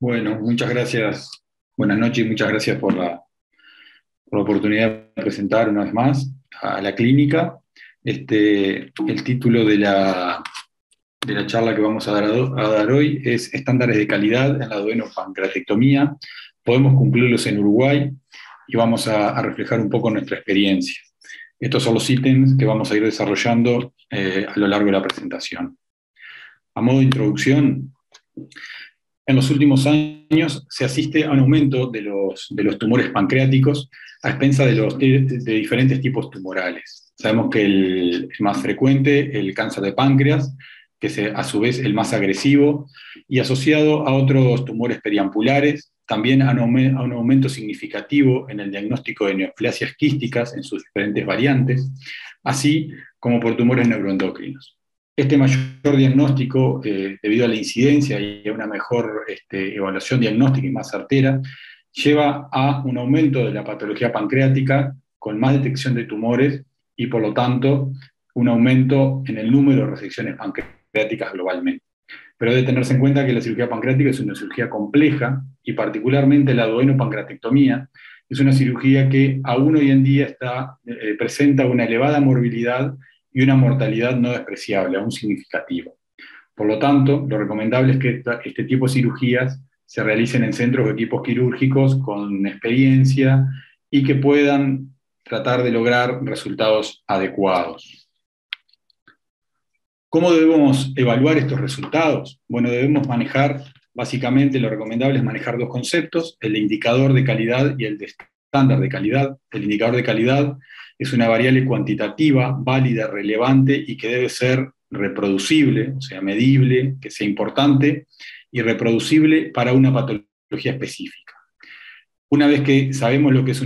Bueno, muchas gracias. Buenas noches y muchas gracias por la oportunidad de presentar una vez más a la clínica. El título de la charla que vamos a dar hoy es Estándares de calidad en la duodenopancreatectomía. Podemos cumplirlos en Uruguay y vamos a reflejar un poco nuestra experiencia. Estos son los ítems que vamos a ir desarrollando a lo largo de la presentación. A modo de introducción, en los últimos años se asiste a un aumento de los tumores pancreáticos a expensa de diferentes tipos tumorales. Sabemos que el más frecuente, el cáncer de páncreas, que es a su vez el más agresivo, y asociado a otros tumores periampulares, también a un aumento significativo en el diagnóstico de neoplasias quísticas en sus diferentes variantes, así como por tumores neuroendocrinos. Este mayor diagnóstico, debido a la incidencia y a una mejor evaluación diagnóstica y más certera, lleva a un aumento de la patología pancreática con más detección de tumores y, por lo tanto, un aumento en el número de resecciones pancreáticas globalmente. Pero debe tenerse en cuenta que la cirugía pancreática es una cirugía compleja y particularmente la duodenopancreatectomía es una cirugía que aún hoy en día presenta una elevada morbilidad y una mortalidad no despreciable, aún significativa. Por lo tanto, lo recomendable es que este tipo de cirugías se realicen en centros o equipos quirúrgicos con experiencia y que puedan tratar de lograr resultados adecuados. ¿Cómo debemos evaluar estos resultados? Bueno, debemos manejar, básicamente lo recomendable es manejar dos conceptos, el de indicador de calidad y el de estándar de calidad. El indicador de calidad es una variable cuantitativa, válida, relevante y que debe ser reproducible, o sea, medible, que sea importante y reproducible para una patología específica. Una vez que sabemos lo que es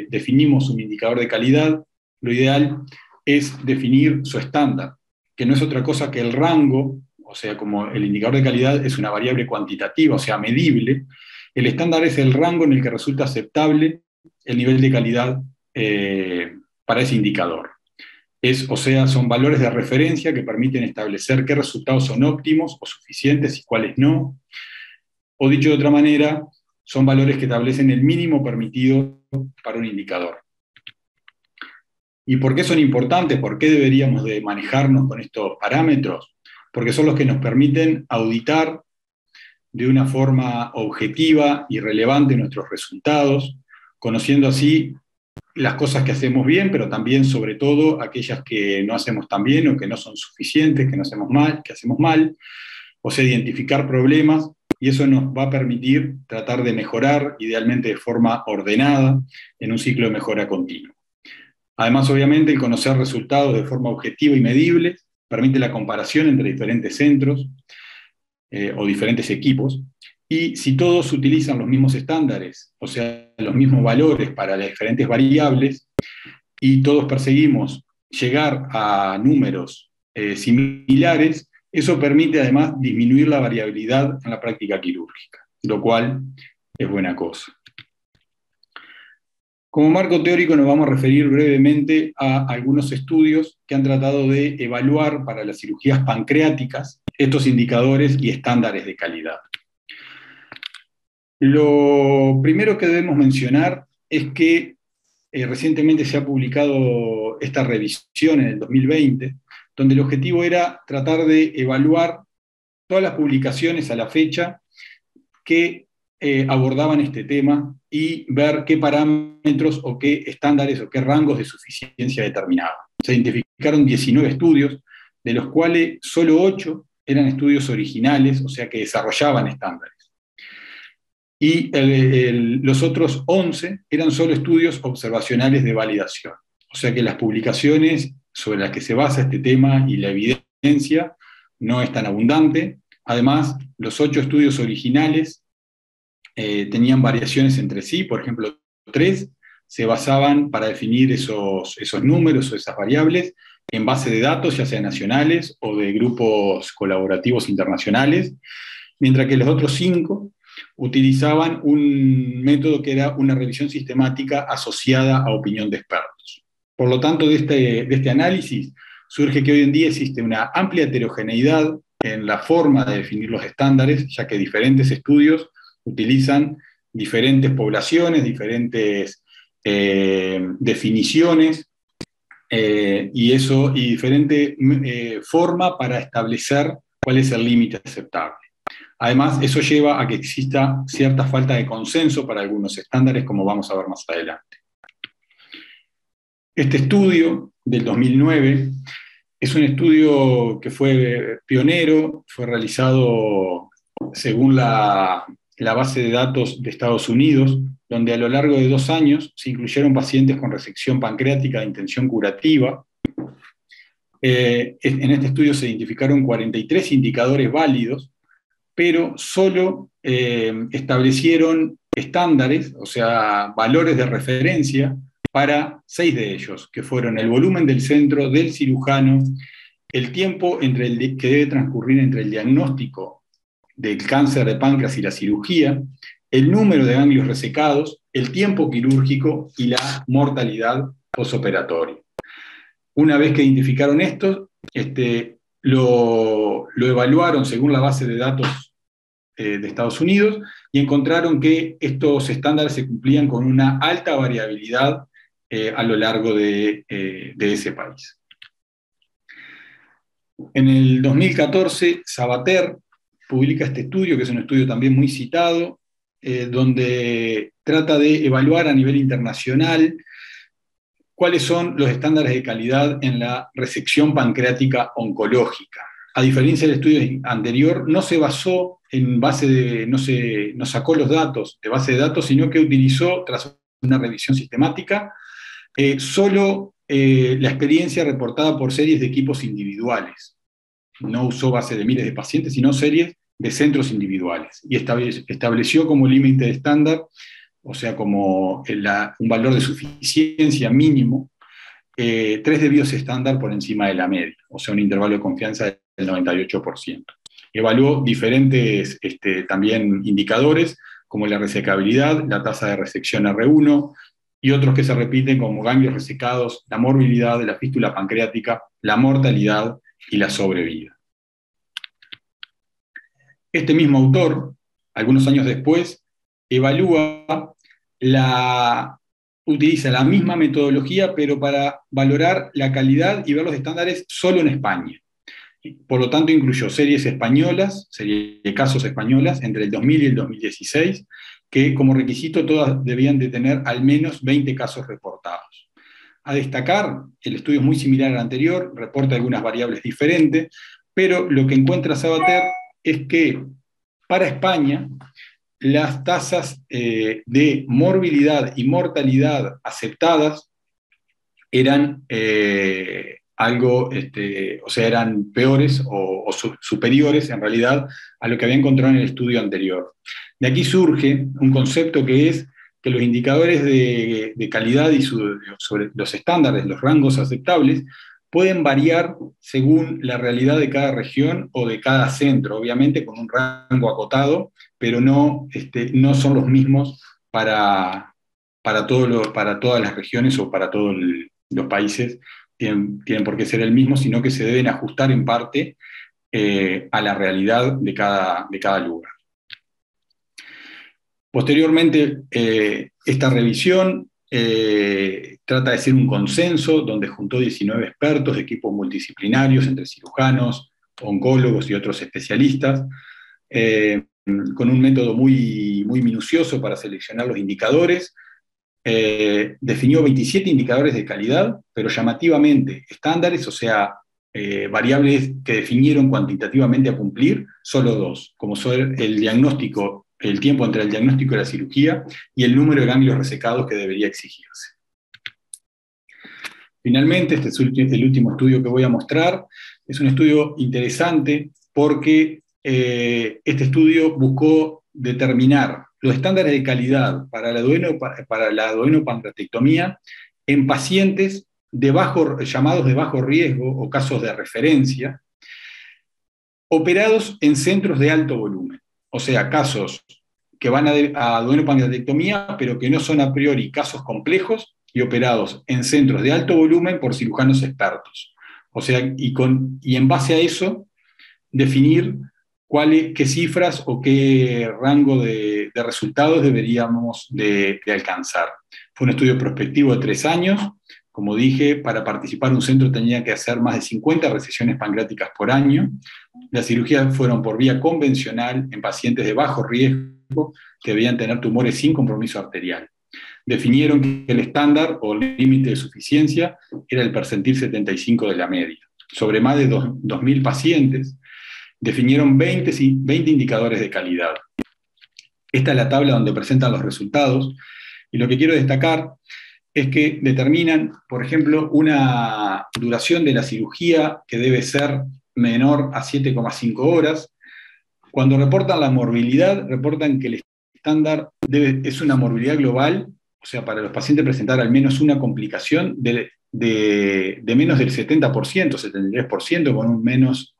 definimos un indicador de calidad, lo ideal es definir su estándar, que no es otra cosa que el rango, o sea, como el indicador de calidad es una variable cuantitativa, o sea, medible, el estándar es el rango en el que resulta aceptable el nivel de calidad para ese indicador. O sea, son valores de referencia que permiten establecer qué resultados son óptimos o suficientes y cuáles no. O dicho de otra manera, son valores que establecen el mínimo permitido para un indicador. ¿Y por qué son importantes? ¿Por qué deberíamos de manejarnos con estos parámetros? Porque son los que nos permiten auditar de una forma objetiva y relevante nuestros resultados, conociendo así las cosas que hacemos bien, pero también, sobre todo, aquellas que no hacemos tan bien o que no son suficientes, que hacemos mal, o sea, identificar problemas, y eso nos va a permitir tratar de mejorar, idealmente de forma ordenada, en un ciclo de mejora continua. Además, obviamente, el conocer resultados de forma objetiva y medible permite la comparación entre diferentes centros o diferentes equipos, y si todos utilizan los mismos estándares, o sea, los mismos valores para las diferentes variables, y todos perseguimos llegar a números similares, eso permite además disminuir la variabilidad en la práctica quirúrgica, lo cual es buena cosa. Como marco teórico nos vamos a referir brevemente a algunos estudios que han tratado de evaluar para las cirugías pancreáticas estos indicadores y estándares de calidad. Lo primero que debemos mencionar es que recientemente se ha publicado esta revisión en el 2020, donde el objetivo era tratar de evaluar todas las publicaciones a la fecha que abordaban este tema y ver qué parámetros o qué estándares o qué rangos de suficiencia determinaban. Se identificaron 19 estudios, de los cuales solo 8 eran estudios originales, o sea que desarrollaban estándares. Y los otros 11 eran solo estudios observacionales de validación. O sea que las publicaciones sobre las que se basa este tema y la evidencia no es tan abundante. Además, los 8 estudios originales tenían variaciones entre sí, por ejemplo, 3 se basaban para definir esos números o esas variables en base de datos, ya sean nacionales o de grupos colaborativos internacionales, mientras que los otros 5 utilizaban un método que era una revisión sistemática asociada a opinión de expertos. Por lo tanto, de este análisis surge que hoy en día existe una amplia heterogeneidad en la forma de definir los estándares, ya que diferentes estudios Utilizan diferentes poblaciones, diferentes definiciones, y diferente forma para establecer cuál es el límite aceptable. Además, eso lleva a que exista cierta falta de consenso para algunos estándares, como vamos a ver más adelante. Este estudio del 2009 es un estudio que fue pionero, fue realizado según la base de datos de Estados Unidos, donde a lo largo de 2 años se incluyeron pacientes con resección pancreática de intención curativa. En este estudio se identificaron 43 indicadores válidos, pero solo establecieron estándares, o sea, valores de referencia para 6 de ellos, que fueron el volumen del centro, del cirujano, el tiempo que debe transcurrir entre el diagnóstico del cáncer de páncreas y la cirugía, el número de ganglios resecados, el tiempo quirúrgico y la mortalidad posoperatoria. Una vez que identificaron esto, lo evaluaron según la base de datos de Estados Unidos y encontraron que estos estándares se cumplían con una alta variabilidad a lo largo de ese país. En el 2014, Sabater publica este estudio, que es un estudio también muy citado, donde trata de evaluar a nivel internacional cuáles son los estándares de calidad en la resección pancreática oncológica. A diferencia del estudio anterior, no se basó en base de, no sacó los datos de base de datos, sino que utilizó, tras una revisión sistemática, solo la experiencia reportada por series de equipos individuales. No usó base de miles de pacientes, sino series de centros individuales. Y estableció como límite de estándar, o sea, como un valor de suficiencia mínimo, 3 desvíos estándar por encima de la media, o sea, un intervalo de confianza del 98%. Evaluó diferentes también indicadores, como la resecabilidad, la tasa de resección R1, y otros que se repiten como ganglios resecados, la morbilidad, la fístula pancreática, la mortalidad y la sobrevida. Este mismo autor, algunos años después, utiliza la misma metodología, pero para valorar la calidad y ver los estándares solo en España. Por lo tanto, incluyó series españolas, series de casos españolas, entre el 2000 y el 2016, que como requisito todas debían de tener al menos 20 casos reportados. A destacar, el estudio es muy similar al anterior, reporta algunas variables diferentes, pero lo que encuentra Sabater es que para España las tasas de morbilidad y mortalidad aceptadas eran eran peores o superiores en realidad a lo que había encontrado en el estudio anterior. De aquí surge un concepto que es que los indicadores de calidad y sobre los estándares, los rangos aceptables, pueden variar según la realidad de cada región o de cada centro, obviamente con un rango acotado, pero no son los mismos para todas las regiones o para todos los países, tienen por qué ser el mismo, sino que se deben ajustar en parte a la realidad de cada lugar. Posteriormente, esta revisión trata de ser un consenso donde juntó 19 expertos de equipos multidisciplinarios entre cirujanos, oncólogos y otros especialistas, con un método muy, muy minucioso para seleccionar los indicadores. Definió 27 indicadores de calidad, pero llamativamente estándares, o sea, variables que definieron cuantitativamente a cumplir, solo 2, como son el diagnóstico, el tiempo entre el diagnóstico y la cirugía, y el número de ganglios resecados que debería exigirse. Finalmente, este es el último estudio que voy a mostrar. Es un estudio interesante porque este estudio buscó determinar los estándares de calidad para la duodenopancreatectomía en pacientes llamados de bajo riesgo o casos de referencia, operados en centros de alto volumen. O sea, casos que van a duodenopancreatectomía, pero que no son a priori casos complejos y operados en centros de alto volumen por cirujanos expertos. O sea, y en base a eso, definir qué cifras o qué rango de resultados deberíamos de alcanzar. Fue un estudio prospectivo de 3 años. Como dije, para participar un centro tenía que hacer más de 50 resesiones pancreáticas por año. Las cirugías fueron por vía convencional en pacientes de bajo riesgo que debían tener tumores sin compromiso arterial. Definieron que el estándar o límite de suficiencia era el percentil 75 de la media. Sobre más de 2.000 pacientes, definieron 20 indicadores de calidad. Esta es la tabla donde presentan los resultados, y lo que quiero destacar es que determinan, por ejemplo, una duración de la cirugía que debe ser menor a 7,5 horas. Cuando reportan la morbilidad, reportan que el estándar es una morbilidad global, o sea, para los pacientes presentar al menos una complicación de menos del 70%, 73%, con menos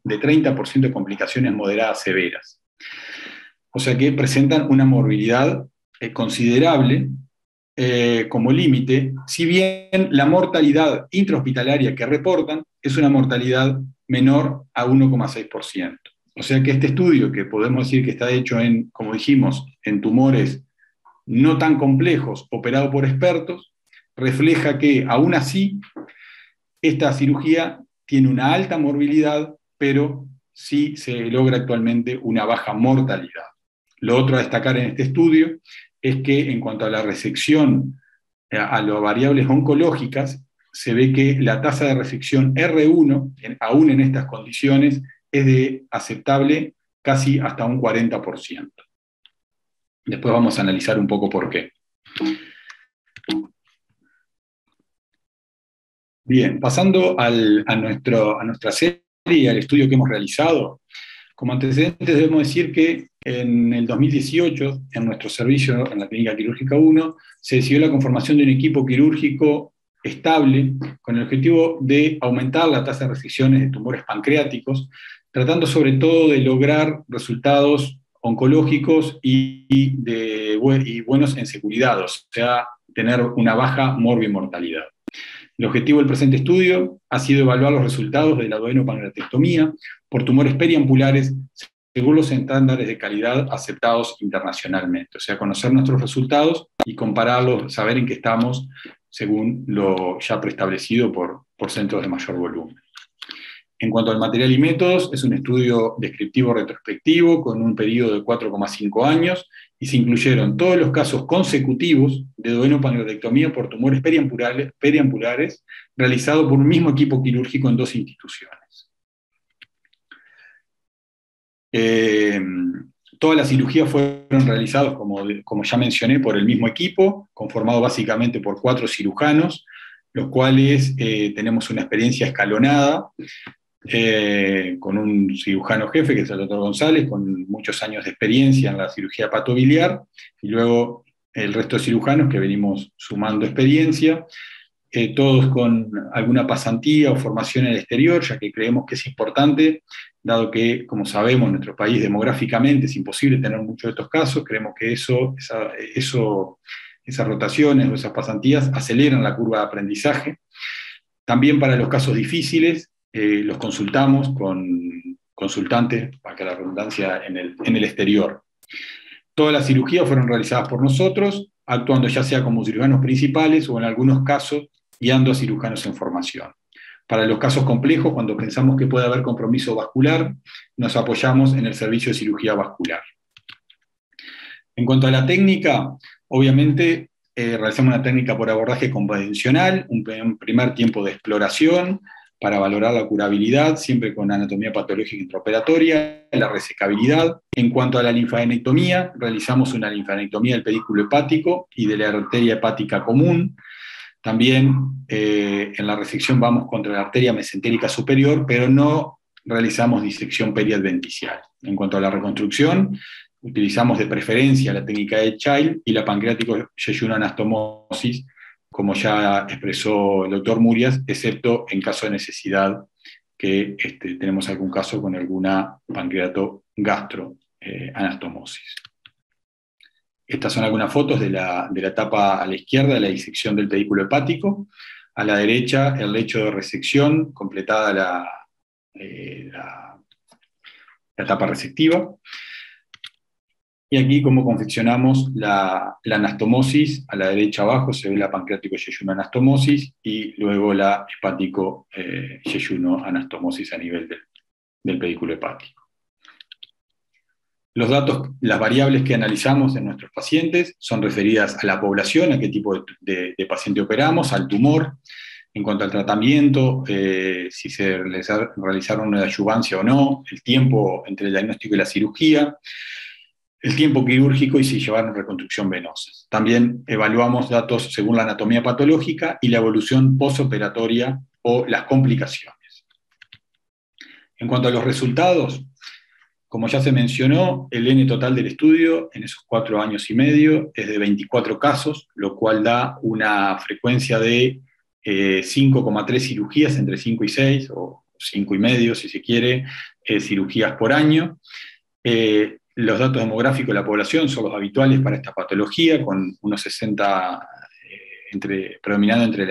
de 30% de complicaciones moderadas severas. O sea que presentan una morbilidad considerable como límite, si bien la mortalidad intrahospitalaria que reportan es una mortalidad menor a 1,6%. O sea que este estudio, que podemos decir que está hecho en, como dijimos, en tumores no tan complejos, operado por expertos, refleja que aún así esta cirugía tiene una alta morbilidad, pero sí se logra actualmente una baja mortalidad. Lo otro a destacar en este estudio es que en cuanto a la resección a las variables oncológicas, se ve que la tasa de resección R1, aún en estas condiciones, es de aceptable casi hasta un 40%. Después vamos a analizar un poco por qué. Bien, pasando a nuestra serie y al estudio que hemos realizado, como antecedentes debemos decir que en el 2018, en nuestro servicio en la Clínica Quirúrgica 1, se decidió la conformación de un equipo quirúrgico estable con el objetivo de aumentar la tasa de resecciones de tumores pancreáticos, tratando sobre todo de lograr resultados oncológicos y buenos en seguridad, o sea, tener una baja morbimortalidad. El objetivo del presente estudio ha sido evaluar los resultados de la duodenopancreatectomía por tumores periampulares según los estándares de calidad aceptados internacionalmente. O sea, conocer nuestros resultados y compararlos, saber en qué estamos según lo ya preestablecido por centros de mayor volumen. En cuanto al material y métodos, es un estudio descriptivo retrospectivo con un periodo de 4,5 años y se incluyeron todos los casos consecutivos de duodenopancreatectomía por tumores periampulares realizados por un mismo equipo quirúrgico en 2 instituciones. Todas las cirugías fueron realizadas, como ya mencioné, por el mismo equipo, conformado básicamente por 4 cirujanos, los cuales tenemos una experiencia escalonada, con un cirujano jefe, que es el doctor González, con muchos años de experiencia en la cirugía hepatobiliar, y luego el resto de cirujanos que venimos sumando experiencia, todos con alguna pasantía o formación en el exterior, ya que creemos que es importante, dado que, como sabemos, en nuestro país demográficamente es imposible tener muchos de estos casos. Creemos que esas rotaciones o esas pasantías aceleran la curva de aprendizaje. También para los casos difíciles, los consultamos con consultantes, para que la redundancia, en el exterior. Todas las cirugías fueron realizadas por nosotros, actuando ya sea como cirujanos principales o en algunos casos guiando a cirujanos en formación. Para los casos complejos, cuando pensamos que puede haber compromiso vascular, nos apoyamos en el servicio de cirugía vascular. En cuanto a la técnica, obviamente realizamos una técnica por abordaje convencional, un primer tiempo de exploración para valorar la curabilidad, siempre con anatomía patológica intraoperatoria, la resecabilidad. En cuanto a la linfadenectomía, realizamos una linfadenectomía del pedículo hepático y de la arteria hepática común. También en la resección vamos contra la arteria mesentérica superior, pero no realizamos disección periadventicial. En cuanto a la reconstrucción, utilizamos de preferencia la técnica de Child y la pancreático-yeyuno-anastomosis, como ya expresó el doctor Murias, excepto en caso de necesidad que tenemos algún caso con alguna pancreato-gastro-anastomosis. Estas son algunas fotos de la etapa a la izquierda de la disección del pedículo hepático. A la derecha, el lecho de resección, completada la etapa resectiva. Y aquí cómo confeccionamos la anastomosis. A la derecha abajo se ve la pancreático-yeyuno anastomosis y luego la hepático-yeyuno anastomosis a nivel del pedículo hepático. Los datos, las variables que analizamos en nuestros pacientes son referidas a la población, a qué tipo de paciente operamos, al tumor. En cuanto al tratamiento, si se realizaron una adyuvancia o no, el tiempo entre el diagnóstico y la cirugía, el tiempo quirúrgico y si llevaron reconstrucción venosa. También evaluamos datos según la anatomía patológica y la evolución postoperatoria o las complicaciones. En cuanto a los resultados, como ya se mencionó, el N total del estudio en esos 4 años y medio es de 24 casos, lo cual da una frecuencia de 5,3 cirugías entre 5 y 6, o 5 y medio si se quiere, cirugías por año. Los datos demográficos de la población son los habituales para esta patología, con unos 60, predominando entre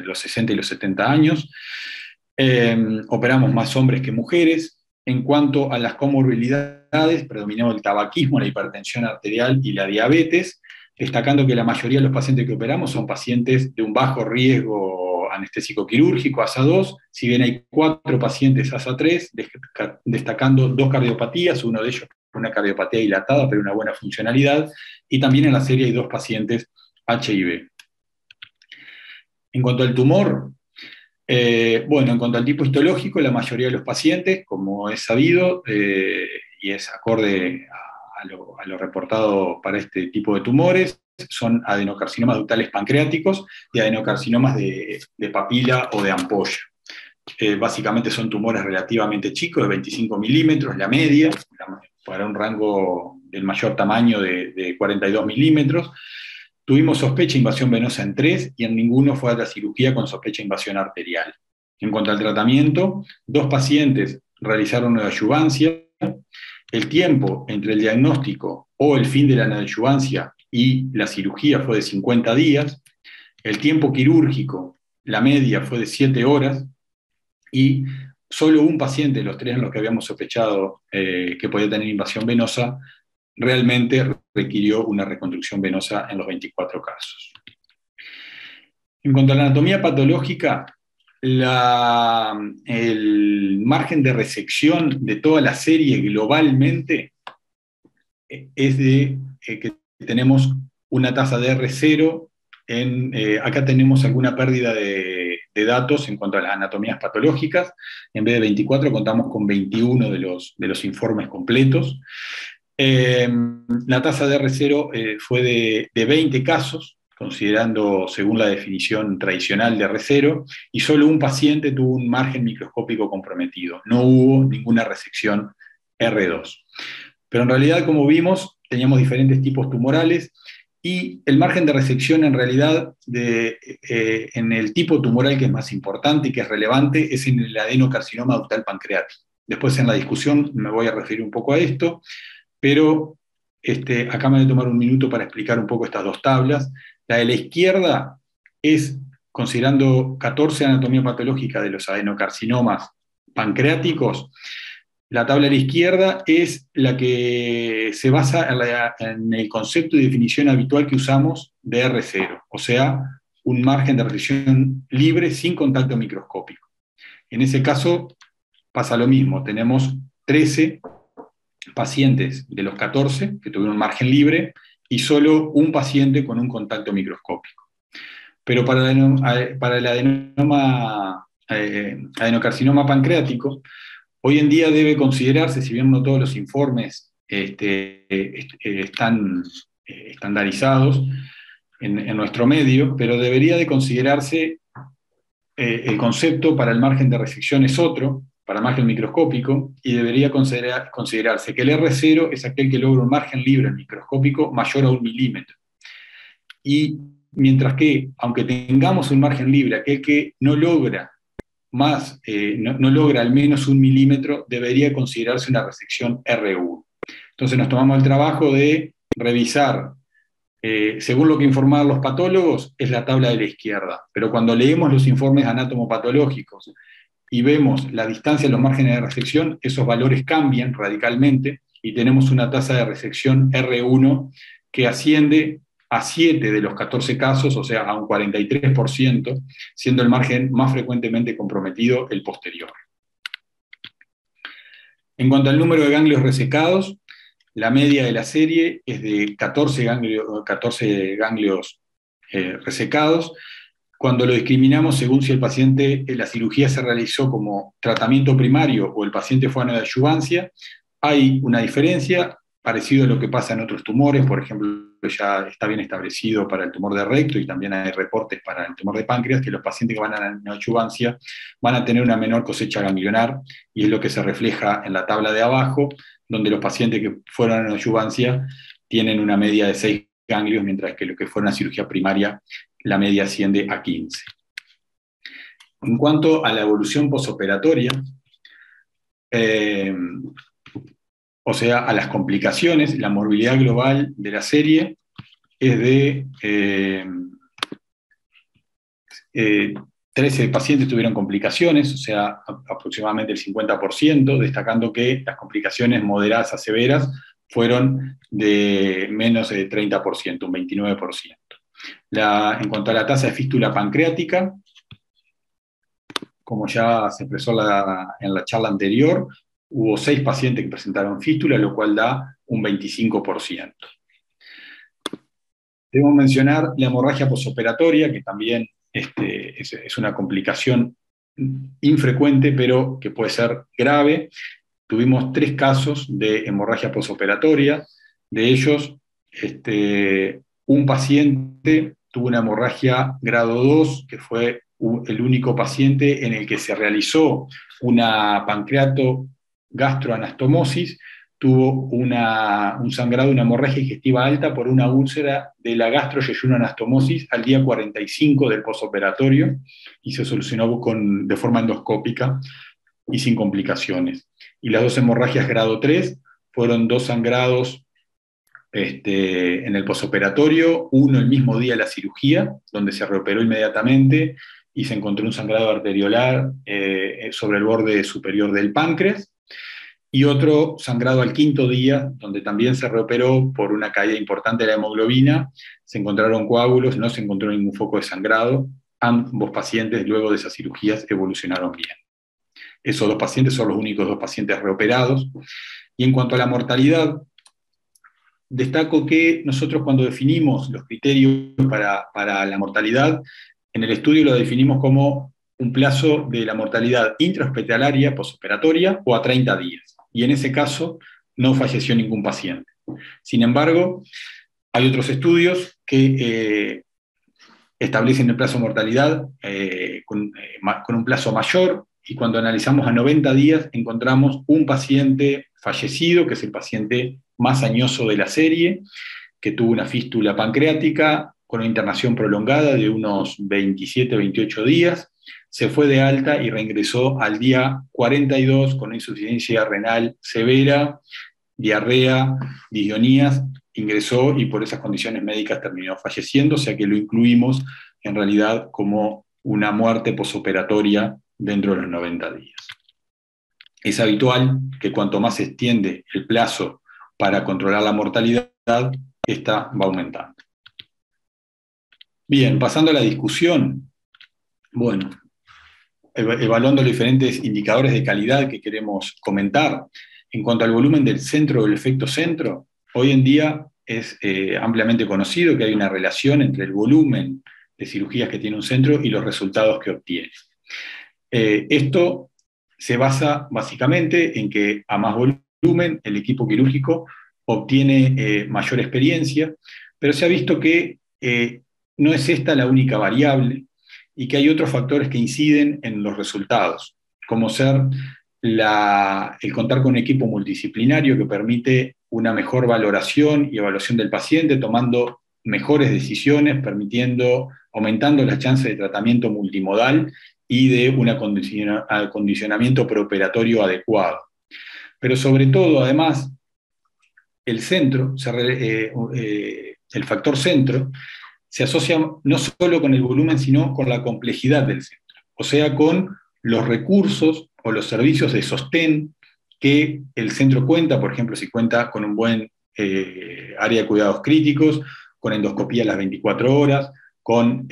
los 60 y los 70 años. Operamos más hombres que mujeres. En cuanto a las comorbilidades, predominó el tabaquismo, la hipertensión arterial y la diabetes, destacando que la mayoría de los pacientes que operamos son pacientes de un bajo riesgo anestésico quirúrgico, ASA2, si bien hay 4 pacientes ASA3, destacando 2 cardiopatías, uno de ellos una cardiopatía dilatada, pero una buena funcionalidad, y también en la serie hay 2 pacientes HIV. En cuanto al tumor, bueno, en cuanto al tipo histológico, la mayoría de los pacientes, como es sabido, y es acorde a lo reportado para este tipo de tumores, son adenocarcinomas ductales pancreáticos y adenocarcinomas de papila o de ampolla. Básicamente son tumores relativamente chicos, de 25 milímetros, la media, para un rango del mayor tamaño de 42 milímetros. Tuvimos sospecha de invasión venosa en 3 y en ninguno fue a la cirugía con sospecha de invasión arterial. En cuanto al tratamiento, 2 pacientes realizaron una adyuvancia. El tiempo entre el diagnóstico o el fin de la adyuvancia y la cirugía fue de 50 días. El tiempo quirúrgico, la media fue de 7 horas. Y solo un paciente de los 3 en los que habíamos sospechado que podía tener invasión venosa realmente requirió una reconstrucción venosa en los 24 casos. En cuanto a la anatomía patológica, el margen de resección de toda la serie globalmente es de que tenemos una tasa de R0, acá tenemos alguna pérdida de datos en cuanto a las anatomías patológicas, en vez de 24 contamos con 21 de los informes completos. La tasa de R0 fue de 20 casos, considerando según la definición tradicional de R0, y solo un paciente tuvo un margen microscópico comprometido. No hubo ninguna resección R2. Pero en realidad, como vimos, teníamos diferentes tipos tumorales, y el margen de resección en realidad en el tipo tumoral que es más importante y que es relevante es en el adenocarcinoma ductal pancreático. Después en la discusión me voy a referir un poco a esto, pero acá me voy a tomar un minuto para explicar un poco estas 2 tablas. La de la izquierda es considerando 14 anatomía patológica de los adenocarcinomas pancreáticos. La tabla de la izquierda es la que se basa en el concepto y definición habitual que usamos de R0, o sea, un margen de resección libre sin contacto microscópico. En ese caso pasa lo mismo, tenemos 13 pacientes de los 14 que tuvieron un margen libre y solo un paciente con un contacto microscópico. Pero para el adenocarcinoma pancreático, hoy en día debe considerarse, si bien no todos los informes están estandarizados en nuestro medio, pero debería de considerarse el concepto para el margen de resección es otro, para el margen microscópico, y debería considerarse que el R0 es aquel que logra un margen libre microscópico mayor a 1 milímetro. Y mientras que, aunque tengamos un margen libre, aquel que no logra no logra al menos 1 milímetro, debería considerarse una resección R1. Entonces nos tomamos el trabajo de revisar, según lo que informaban los patólogos, es la tabla de la izquierda, pero cuando leemos los informes anatomopatológicos y vemos la distancia de los márgenes de resección, esos valores cambian radicalmente y tenemos una tasa de resección R1 que asciende a 7 de los 14 casos, o sea, a un 43%, siendo el margen más frecuentemente comprometido el posterior. En cuanto al número de ganglios resecados, la media de la serie es de 14 ganglios resecados. Cuando lo discriminamos según si el paciente, la cirugía se realizó como tratamiento primario o el paciente fue a neoadyuvancia, hay una diferencia, parecido a lo que pasa en otros tumores, por ejemplo, ya está bien establecido para el tumor de recto y también hay reportes para el tumor de páncreas, que los pacientes que van a la neoadyuvancia van a tener una menor cosecha ganglionar, y es lo que se refleja en la tabla de abajo, donde los pacientes que fueron a la neoadyuvancia tienen una media de 6 ganglios, mientras que los que fueron a cirugía primaria, la media asciende a 15. En cuanto a la evolución posoperatoria, o sea, a las complicaciones, la morbilidad global de la serie es de 13 pacientes tuvieron complicaciones, o sea, aproximadamente el 50%, destacando que las complicaciones moderadas a severas fueron de menos de 30%, un 29%. En cuanto a la tasa de fístula pancreática, como ya se expresó en la charla anterior, hubo 6 pacientes que presentaron fístula, lo cual da un 25%. Debo mencionar la hemorragia posoperatoria, que también es una complicación infrecuente, pero que puede ser grave. Tuvimos 3 casos de hemorragia posoperatoria, de ellos un paciente tuvo una hemorragia grado 2, que fue el único paciente en el que se realizó una pancreatogastroanastomosis, tuvo un sangrado, una hemorragia digestiva alta por una úlcera de la gastroyeyunoanastomosis al día 45 del posoperatorio, y se solucionó de forma endoscópica y sin complicaciones. Y las 2 hemorragias grado 3 fueron 2 sangrados en el posoperatorio, uno el mismo día de la cirugía, donde se reoperó inmediatamente y se encontró un sangrado arteriolar sobre el borde superior del páncreas, y otro sangrado al 5º día, donde también se reoperó por una caída importante de la hemoglobina, se encontraron coágulos, no se encontró ningún foco de sangrado, ambos pacientes luego de esas cirugías evolucionaron bien. Esos 2 pacientes son los únicos 2 pacientes reoperados. Y en cuanto a la mortalidad, destaco que nosotros cuando definimos los criterios para la mortalidad, en el estudio lo definimos como un plazo de la mortalidad intrahospitalaria, posoperatoria, o a 30 días. Y en ese caso no falleció ningún paciente. Sin embargo, hay otros estudios que establecen el plazo de mortalidad con un plazo mayor, y cuando analizamos a 90 días encontramos un paciente fallecido, que es el paciente más añoso de la serie, que tuvo una fístula pancreática con una internación prolongada de unos 27-28 días, se fue de alta y reingresó al día 42 con insuficiencia renal severa, diarrea, disionías, ingresó y por esas condiciones médicas terminó falleciendo, o sea que lo incluimos en realidad como una muerte posoperatoria dentro de los 90 días. Es habitual que cuanto más se extiende el plazo para controlar la mortalidad, esta va aumentando. Bien, pasando a la discusión, bueno, evaluando los diferentes indicadores de calidad que queremos comentar, en cuanto al volumen del centro o el efecto centro, hoy en día es ampliamente conocido que hay una relación entre el volumen de cirugías que tiene un centro y los resultados que obtiene. Esto se basa básicamente en que a más volumen el equipo quirúrgico obtiene mayor experiencia, pero se ha visto que no es esta la única variable y que hay otros factores que inciden en los resultados, como ser el contar con un equipo multidisciplinario que permite una mejor valoración y evaluación del paciente, tomando mejores decisiones, aumentando las chances de tratamiento multimodal y de un acondicionamiento preoperatorio adecuado. Pero sobre todo, además, el factor centro se asocia no solo con el volumen, sino con la complejidad del centro, o sea, con los recursos o los servicios de sostén que el centro cuenta, por ejemplo, si cuenta con un buen área de cuidados críticos, con endoscopía a las 24 horas, con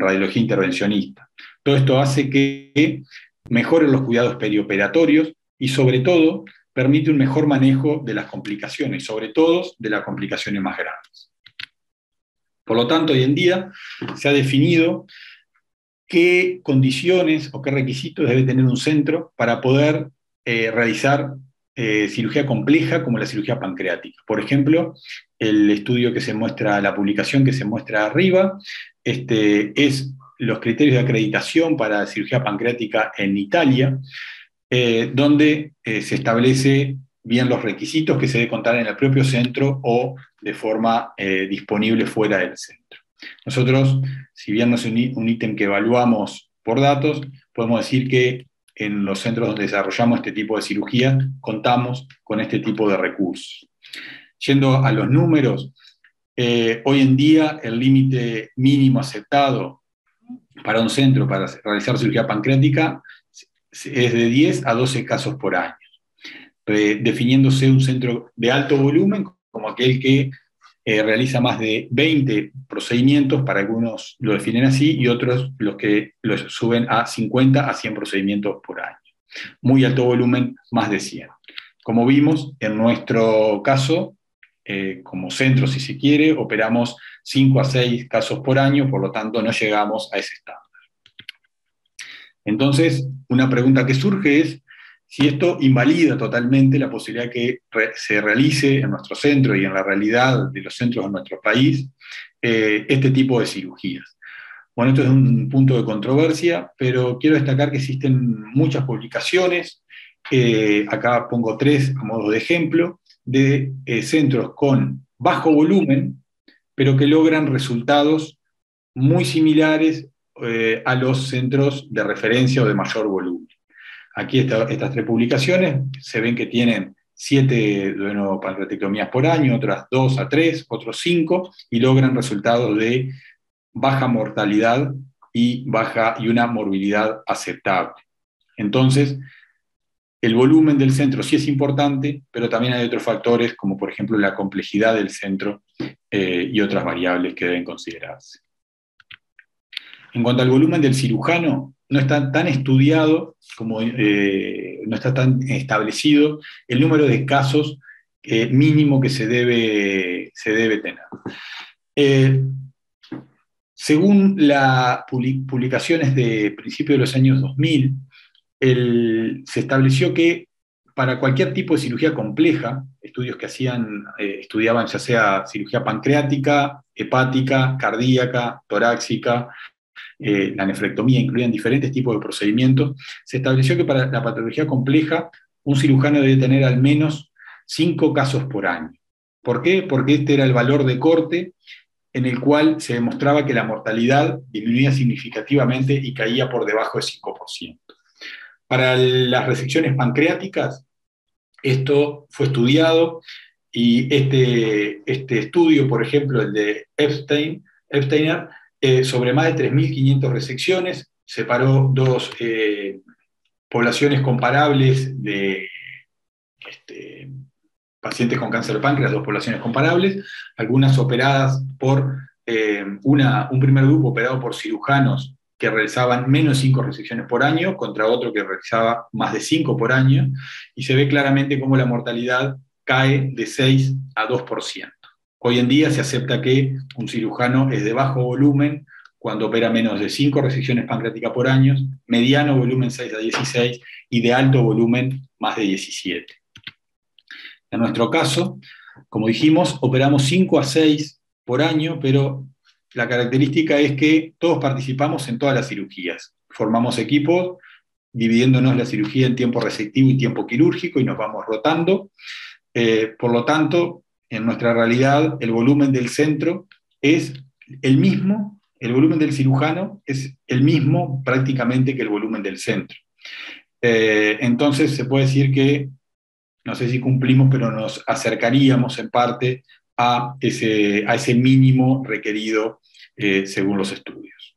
radiología intervencionista. Todo esto hace que mejoren los cuidados perioperatorios y, sobre todo, permite un mejor manejo de las complicaciones, sobre todo de las complicaciones más graves. Por lo tanto, hoy en día se ha definido qué condiciones o qué requisitos debe tener un centro para poder realizar cirugía compleja como la cirugía pancreática. Por ejemplo, el estudio que se muestra, la publicación que se muestra arriba, es los criterios de acreditación para cirugía pancreática en Italia, donde se establece bien los requisitos que se debe contar en el propio centro o de forma disponible fuera del centro. Nosotros, si bien no es un ítem que evaluamos por datos, podemos decir que en los centros donde desarrollamos este tipo de cirugía contamos con este tipo de recursos. Yendo a los números, hoy en día el límite mínimo aceptado para un centro para realizar cirugía pancreática es de 10 a 12 casos por año, definiéndose un centro de alto volumen como aquel que realiza más de 20 procedimientos, para algunos lo definen así, y otros los que los suben a 50 a 100 procedimientos por año. Muy alto volumen, más de 100. Como vimos, en nuestro caso, como centro, si se quiere, operamos 5 a 6 casos por año, por lo tanto no llegamos a ese estándar. Entonces, una pregunta que surge es si esto invalida totalmente la posibilidad que se realice en nuestro centro y en la realidad de los centros de nuestro país este tipo de cirugías. Bueno, esto es un punto de controversia, pero quiero destacar que existen muchas publicaciones, acá pongo 3 a modo de ejemplo, de centros con bajo volumen, pero que logran resultados muy similares a los centros de referencia o de mayor volumen. Aquí estas 3 publicaciones se ven que tienen 7 duodenopancreatectomías por año, otras 2 a 3, otros 5, y logran resultados de baja mortalidad y una morbilidad aceptable. Entonces, el volumen del centro sí es importante, pero también hay otros factores, como por ejemplo la complejidad del centro y otras variables que deben considerarse. En cuanto al volumen del cirujano, no está tan estudiado, no está tan establecido el número de casos mínimo que se debe tener. Según las publicaciones de principios de los años 2000, se estableció que para cualquier tipo de cirugía compleja, estudios que estudiaban ya sea cirugía pancreática, hepática, cardíaca, torácica, la nefrectomía, incluían diferentes tipos de procedimientos, se estableció que para la patología compleja un cirujano debe tener al menos 5 casos por año. ¿Por qué? Porque este era el valor de corte en el cual se demostraba que la mortalidad disminuía significativamente y caía por debajo del 5%. Para las resecciones pancreáticas, esto fue estudiado y este estudio, por ejemplo, el de Epsteiner, sobre más de 3.500 resecciones, separó 2 poblaciones comparables de pacientes con cáncer de páncreas, 2 poblaciones comparables, algunas operadas por un primer grupo operado por cirujanos que realizaban menos de 5 resecciones por año, contra otro que realizaba más de 5 por año, y se ve claramente cómo la mortalidad cae de 6 a 2%. Hoy en día se acepta que un cirujano es de bajo volumen cuando opera menos de 5 resecciones pancreáticas por año, mediano volumen 6 a 16 y de alto volumen más de 17. En nuestro caso, como dijimos, operamos 5 a 6 por año, pero la característica es que todos participamos en todas las cirugías. Formamos equipos, dividiéndonos la cirugía en tiempo resectivo y tiempo quirúrgico, y nos vamos rotando. Por lo tanto, en nuestra realidad, el volumen del centro es el mismo, el volumen del cirujano es el mismo prácticamente que el volumen del centro. Entonces se puede decir que, no sé si cumplimos, pero nos acercaríamos en parte a ese mínimo requerido según los estudios.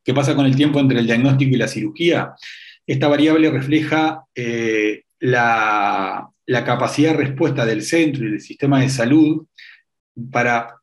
¿Qué pasa con el tiempo entre el diagnóstico y la cirugía? Esta variable refleja la capacidad de respuesta del centro y del sistema de salud para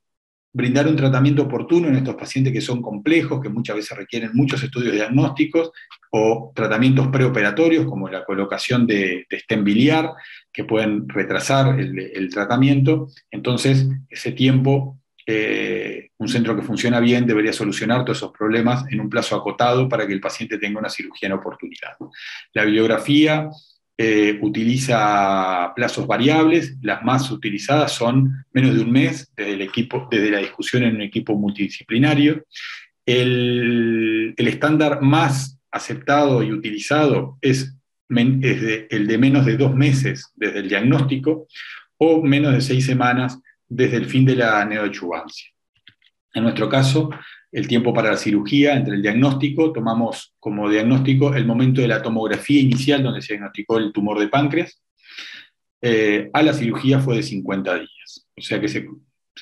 brindar un tratamiento oportuno en estos pacientes que son complejos, que muchas veces requieren muchos estudios diagnósticos o tratamientos preoperatorios, como la colocación de stent biliar, que pueden retrasar el tratamiento. Entonces, ese tiempo, un centro que funciona bien debería solucionar todos esos problemas en un plazo acotado para que el paciente tenga una cirugía en oportunidad. La bibliografía utiliza plazos variables, las más utilizadas son menos de un mes desde la discusión en un equipo multidisciplinario. El estándar más aceptado y utilizado es el de menos de 2 meses desde el diagnóstico o menos de 6 semanas desde el fin de la neoadjuvancia. En nuestro caso, el tiempo para la cirugía, entre el diagnóstico, tomamos como diagnóstico el momento de la tomografía inicial donde se diagnosticó el tumor de páncreas, a la cirugía fue de 50 días. O sea que se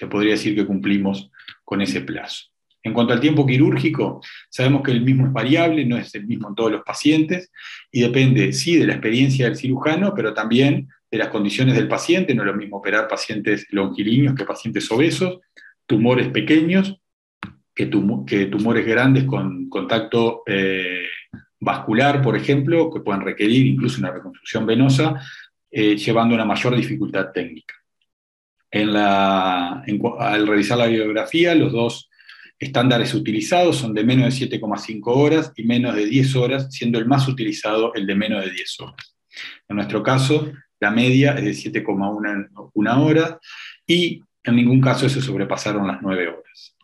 podría decir que cumplimos con ese plazo. En cuanto al tiempo quirúrgico, sabemos que el mismo es variable, no es el mismo en todos los pacientes, y depende, sí, de la experiencia del cirujano, pero también de las condiciones del paciente. No es lo mismo operar pacientes longilíneos que pacientes obesos, tumores pequeños, que tumores grandes con contacto vascular, por ejemplo, que pueden requerir incluso una reconstrucción venosa, llevando una mayor dificultad técnica. Al revisar la bibliografía, los dos estándares utilizados son de menos de 7,5 horas y menos de 10 horas, siendo el más utilizado el de menos de 10 horas. En nuestro caso, la media es de 7,1 horas y en ningún caso se sobrepasaron las 9 horas.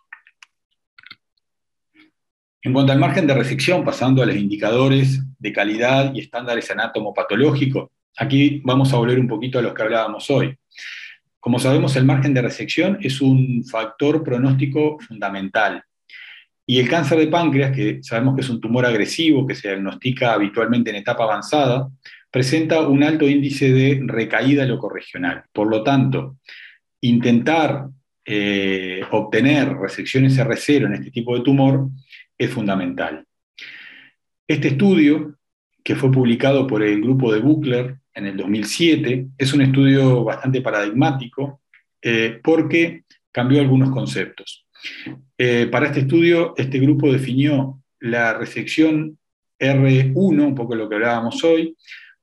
En cuanto al margen de resección, pasando a los indicadores de calidad y estándares anatomopatológicos, aquí vamos a volver un poquito a los que hablábamos hoy. Como sabemos, el margen de resección es un factor pronóstico fundamental. Y el cáncer de páncreas, que sabemos que es un tumor agresivo que se diagnostica habitualmente en etapa avanzada, presenta un alto índice de recaída locorregional. Por lo tanto, intentar obtener resecciones R0 en este tipo de tumor es fundamental. Este estudio, que fue publicado por el grupo de Buchler en el 2007, es un estudio bastante paradigmático porque cambió algunos conceptos. Para este estudio, este grupo definió la resección R1, un poco lo que hablábamos hoy,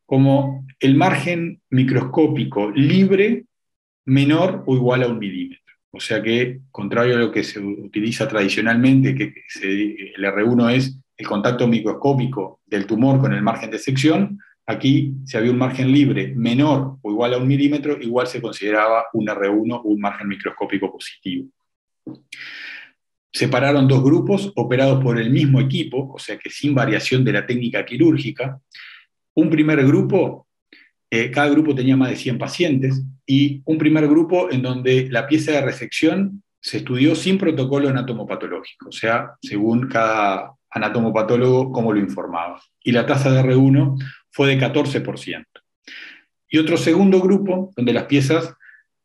como el margen microscópico libre menor o igual a 1 milímetro. O sea que, contrario a lo que se utiliza tradicionalmente, que el R1 es el contacto microscópico del tumor con el margen de sección, aquí, si había un margen libre menor o igual a 1 milímetro, igual se consideraba un R1 o un margen microscópico positivo. Separaron dos grupos operados por el mismo equipo, o sea que sin variación de la técnica quirúrgica. Un primer grupo, cada grupo tenía más de 100 pacientes, y un primer grupo en donde la pieza de resección se estudió sin protocolo anatomopatológico, o sea, según cada anatomopatólogo cómo lo informaba. Y la tasa de R1 fue de 14%. Y otro segundo grupo, donde las piezas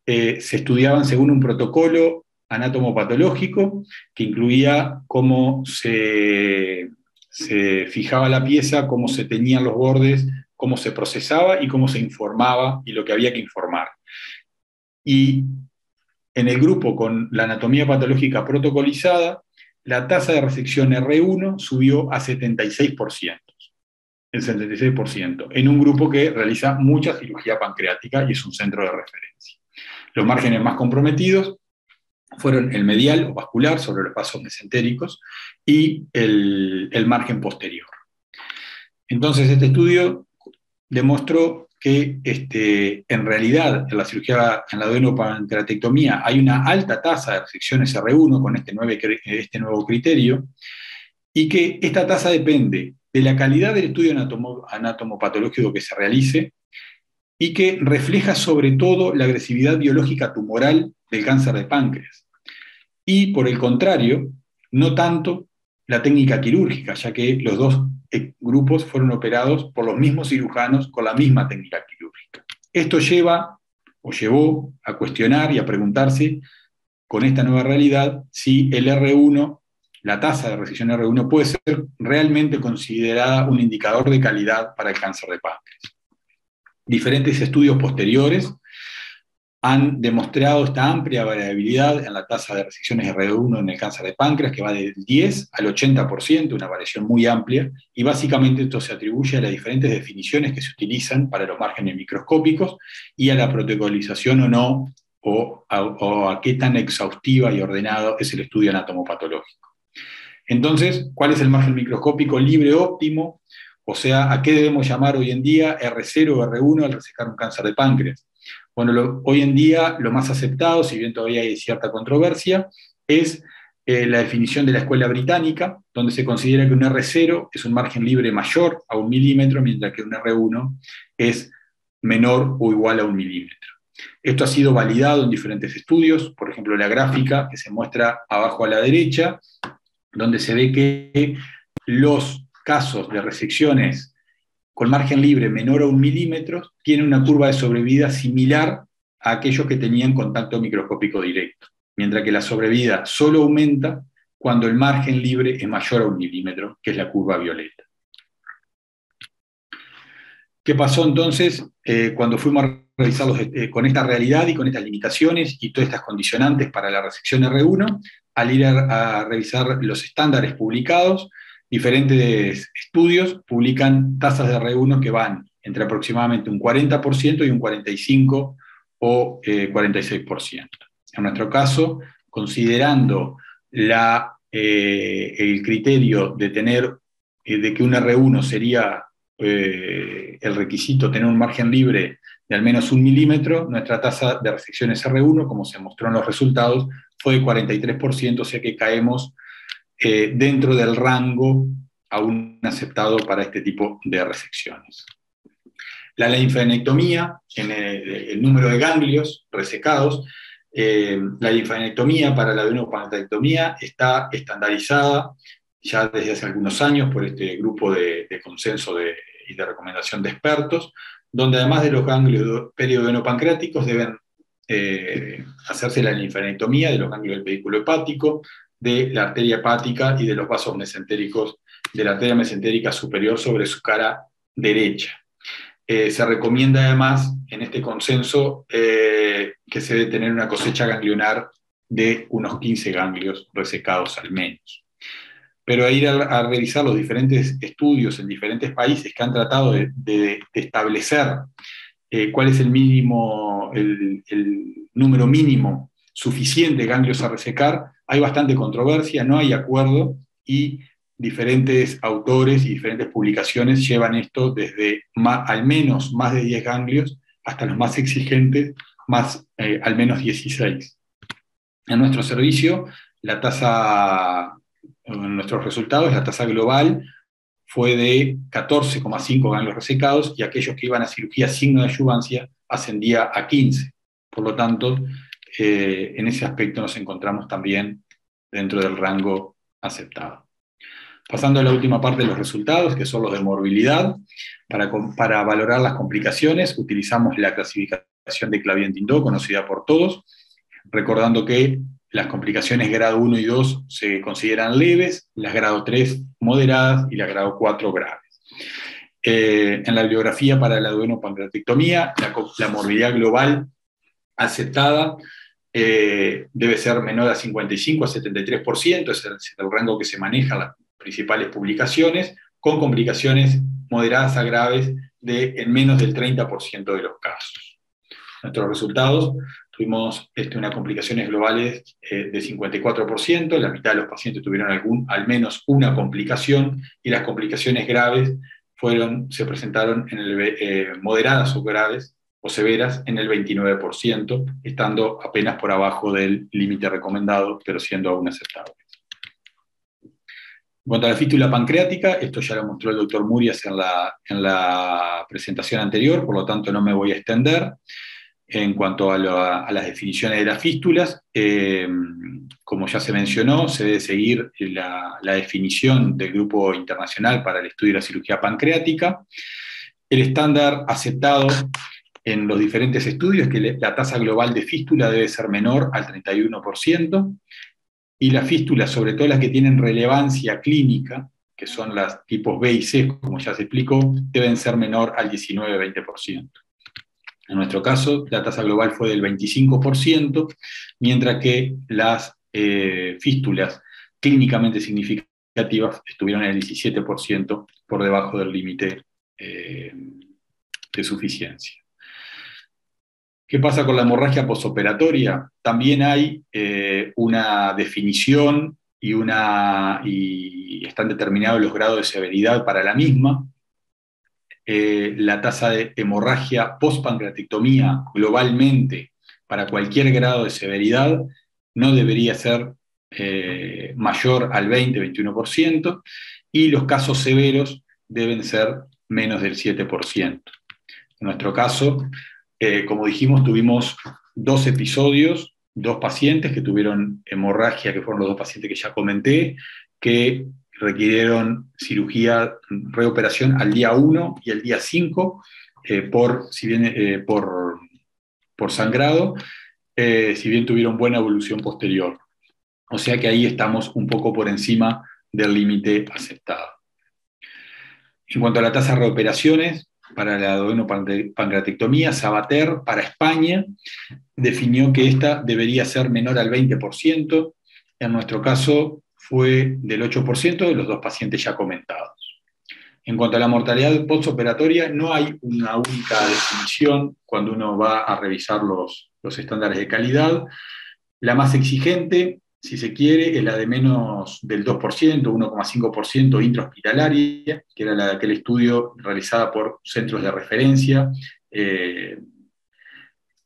se estudiaban según un protocolo anatomopatológico que incluía cómo se fijaba la pieza, cómo se teñían los bordes, cómo se procesaba y cómo se informaba y lo que había que informar. Y en el grupo con la anatomía patológica protocolizada, la tasa de resección R1 subió a 76%, el 76%, en un grupo que realiza mucha cirugía pancreática y es un centro de referencia. Los márgenes más comprometidos fueron el medial o vascular sobre los vasos mesentéricos y el margen posterior. Entonces, este estudio demostró que en realidad en la cirugía, en la adenopancreatectomía, hay una alta tasa de resecciones R1 con este nuevo criterio, y que esta tasa depende de la calidad del estudio anatomopatológico que se realice, y que refleja sobre todo la agresividad biológica tumoral del cáncer de páncreas. Y por el contrario, no tanto la técnica quirúrgica, ya que los dos grupos fueron operados por los mismos cirujanos con la misma técnica quirúrgica. Esto llevó a cuestionar y a preguntarse con esta nueva realidad si el R1 la tasa de resección R1 puede ser realmente considerada un indicador de calidad para el cáncer de páncreas. Diferentes estudios posteriores han demostrado esta amplia variabilidad en la tasa de resecciones R1 en el cáncer de páncreas, que va del 10 al 80%, una variación muy amplia, y básicamente esto se atribuye a las diferentes definiciones que se utilizan para los márgenes microscópicos y a la protocolización o no, o a qué tan exhaustiva y ordenado es el estudio anatomopatológico. Entonces, ¿cuál es el margen microscópico libre óptimo? O sea, ¿a qué debemos llamar hoy en día R0 o R1 al resecar un cáncer de páncreas? Bueno, hoy en día lo más aceptado, si bien todavía hay cierta controversia, es la definición de la escuela británica, donde se considera que un R0 es un margen libre mayor a 1 milímetro, mientras que un R1 es menor o igual a 1 milímetro. Esto ha sido validado en diferentes estudios, por ejemplo la gráfica que se muestra abajo a la derecha, donde se ve que los casos de resecciones con margen libre menor a 1 milímetro tienen una curva de sobrevida similar a aquellos que tenían contacto microscópico directo, mientras que la sobrevida solo aumenta cuando el margen libre es mayor a 1 milímetro, que es la curva violeta. ¿Qué pasó entonces cuando fuimos a revisarlos con esta realidad y con estas limitaciones y todas estas condicionantes para la resección R1? Al ir a revisar los estándares publicados, diferentes estudios publican tasas de R1 que van entre aproximadamente un 40% y un 45% o 46%. En nuestro caso, considerando el criterio de de que un R1 sería el requisito tener un margen libre de al menos 1 milímetro, nuestra tasa de resecciones R1, como se mostró en los resultados, fue de 43%, o sea que caemos dentro del rango aún aceptado para este tipo de resecciones. La linfadenectomía, en el número de ganglios resecados, la linfadenectomía para la adenopancreatectomía está estandarizada ya desde hace algunos años por este grupo de consenso y de recomendación de expertos, donde además de los ganglios periodoenopancreáticos deben hacerse la linfadenectomía de los ganglios del pedículo hepático, de la arteria hepática y de los vasos mesentéricos, de la arteria mesentérica superior sobre su cara derecha. Se recomienda además en este consenso que se debe tener una cosecha ganglionar de unos 15 ganglios resecados al menos. Pero a ir a revisar los diferentes estudios en diferentes países que han tratado de establecer cuál es el número mínimo suficiente de ganglios a resecar, hay bastante controversia, no hay acuerdo, y diferentes autores y diferentes publicaciones llevan esto desde al menos más de 10 ganglios hasta los más exigentes, al menos 16. En nuestro servicio, en nuestros resultados, la tasa global fue de 14,5 ganglios resecados, y aquellos que iban a cirugía sin adyuvancia ascendía a 15. Por lo tanto, en ese aspecto nos encontramos también dentro del rango aceptado. Pasando a la última parte de los resultados, que son los de morbilidad, para valorar las complicaciones utilizamos la clasificación de Clavien-Tintot, conocida por todos, recordando que las complicaciones grado 1 y 2 se consideran leves, las grado 3 moderadas y las grado 4 graves. En la bibliografía para la adenopancreatectomía, la morbilidad global aceptada debe ser menor a 55 a 73%, es el rango que se maneja en las principales publicaciones, con complicaciones moderadas a graves en menos del 30% de los casos. Nuestros resultados, tuvimos unas complicaciones globales de 54%, la mitad de los pacientes tuvieron al menos una complicación, y las complicaciones graves se presentaron moderadas o graves o severas en el 29%, estando apenas por abajo del límite recomendado, pero siendo aún aceptables. En cuanto a la fístula pancreática, esto ya lo mostró el doctor Murias en la presentación anterior, por lo tanto no me voy a extender. En cuanto a las definiciones de las fístulas, como ya se mencionó, se debe seguir la definición del Grupo Internacional para el Estudio de la Cirugía Pancreática. El estándar aceptado en los diferentes estudios es que la tasa global de fístula debe ser menor al 31%, y las fístulas, sobre todo las que tienen relevancia clínica, que son las tipos B y C, como ya se explicó, deben ser menor al 19-20%. En nuestro caso, la tasa global fue del 25%, mientras que las fístulas clínicamente significativas estuvieron en el 17% por debajo del límite de suficiencia. ¿Qué pasa con la hemorragia posoperatoria? También hay una definición y están determinados los grados de severidad para la misma. La tasa de hemorragia post-pancreatectomía globalmente para cualquier grado de severidad no debería ser mayor al 20-21%, y los casos severos deben ser menos del 7%. En nuestro caso, como dijimos, tuvimos 2 episodios, 2 pacientes que tuvieron hemorragia, que fueron los 2 pacientes que ya comenté, que requirieron cirugía, reoperación al día 1 y al día 5 por sangrado, si bien tuvieron buena evolución posterior. O sea que ahí estamos un poco por encima del límite aceptado. En cuanto a la tasa de reoperaciones, para la duodenopancreatectomía, Sabater, para España, definió que esta debería ser menor al 20%. En nuestro caso fue del 8% de los 2 pacientes ya comentados. En cuanto a la mortalidad postoperatoria, no hay una única definición cuando uno va a revisar los estándares de calidad. La más exigente, si se quiere, es la de menos del 2%, 1,5% intrahospitalaria, que era la de aquel estudio realizada por centros de referencia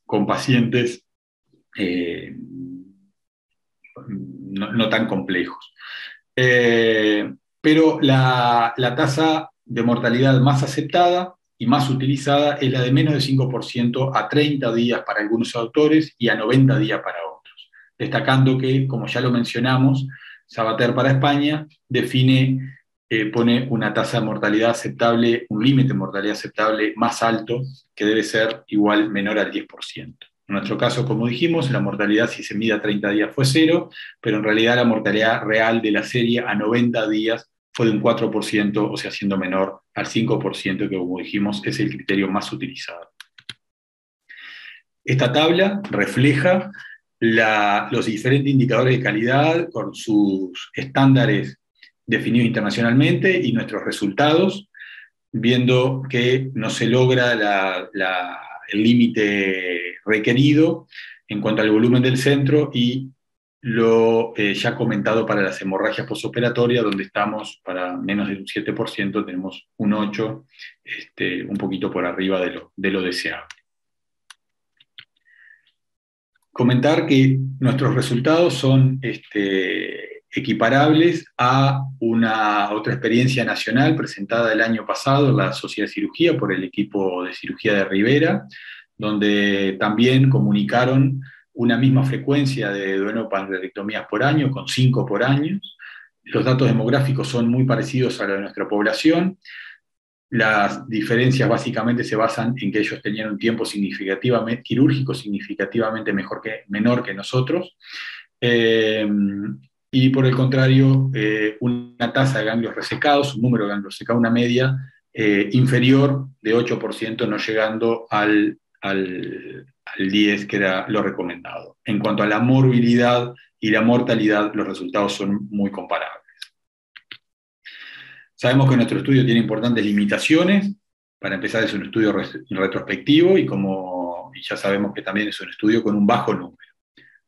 con pacientes no tan complejos. Pero la tasa de mortalidad más aceptada y más utilizada es la de menos de 5% a 30 días para algunos autores y a 90 días para otros. Destacando que, como ya lo mencionamos, Sabater para España pone una tasa de mortalidad aceptable, un límite de mortalidad aceptable más alto, que debe ser igual menor al 10%. En nuestro caso, como dijimos, la mortalidad si se mide a 30 días fue 0, pero en realidad la mortalidad real de la serie a 90 días fue de un 4%, o sea, siendo menor al 5%, que como dijimos es el criterio más utilizado. Esta tabla refleja los diferentes indicadores de calidad con sus estándares definidos internacionalmente y nuestros resultados, viendo que no se logra el límite requerido en cuanto al volumen del centro y lo ya comentado para las hemorragias postoperatorias, donde estamos para menos de un 7%, tenemos un 8%, un poquito por arriba de lo deseable. Comentar que nuestros resultados son equiparables a otra experiencia nacional presentada el año pasado en la Sociedad de Cirugía por el equipo de cirugía de Rivera, donde también comunicaron una misma frecuencia de duodenopancreatectomías por año, con 5 por año. Los datos demográficos son muy parecidos a los de nuestra población. Las diferencias básicamente se basan en que ellos tenían un tiempo quirúrgico significativamente menor que nosotros. Y por el contrario, una tasa de ganglios resecados, un número de ganglios resecados, una media inferior de 8%, no llegando al 10%, que era lo recomendado. En cuanto a la morbilidad y la mortalidad, los resultados son muy comparables. Sabemos que nuestro estudio tiene importantes limitaciones. Para empezar, es un estudio retrospectivo y ya sabemos que también es un estudio con un bajo número.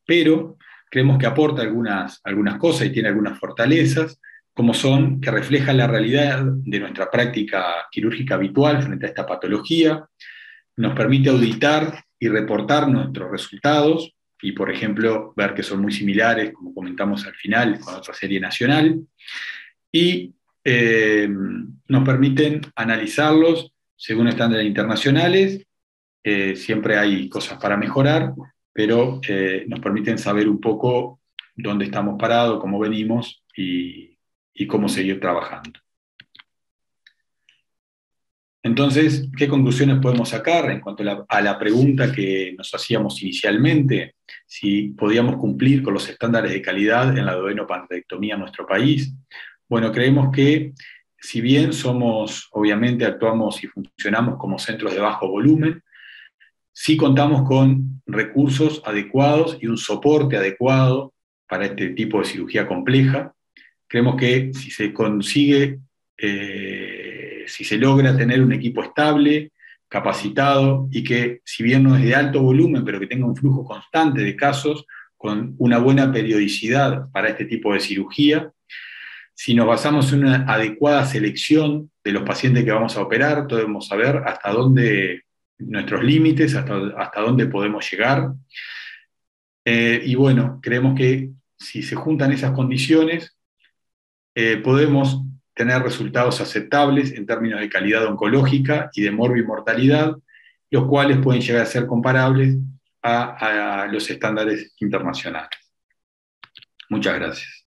Pero creemos que aporta algunas cosas y tiene algunas fortalezas, como son que refleja la realidad de nuestra práctica quirúrgica habitual frente a esta patología, nos permite auditar y reportar nuestros resultados y, por ejemplo, ver que son muy similares, como comentamos al final, con otra serie nacional, y nos permiten analizarlos según estándares internacionales. Siempre hay cosas para mejorar, pero nos permiten saber un poco dónde estamos parados, cómo venimos y cómo seguir trabajando. Entonces, ¿qué conclusiones podemos sacar en cuanto a la pregunta que nos hacíamos inicialmente? si podíamos cumplir con los estándares de calidad en la duodenopancreatomía en nuestro país. Bueno, creemos que si bien obviamente actuamos y funcionamos como centros de bajo volumen, sí contamos con recursos adecuados y un soporte adecuado para este tipo de cirugía compleja. Creemos que si se consigue, si se logra tener un equipo estable, capacitado y que, si bien no es de alto volumen, pero que tenga un flujo constante de casos con una buena periodicidad para este tipo de cirugía, si nos basamos en una adecuada selección de los pacientes que vamos a operar, debemos saber hasta dónde nuestros límites, hasta dónde podemos llegar. Y bueno, creemos que si se juntan esas condiciones, podemos tener resultados aceptables en términos de calidad oncológica y de morbimortalidad, los cuales pueden llegar a ser comparables a los estándares internacionales. Muchas gracias.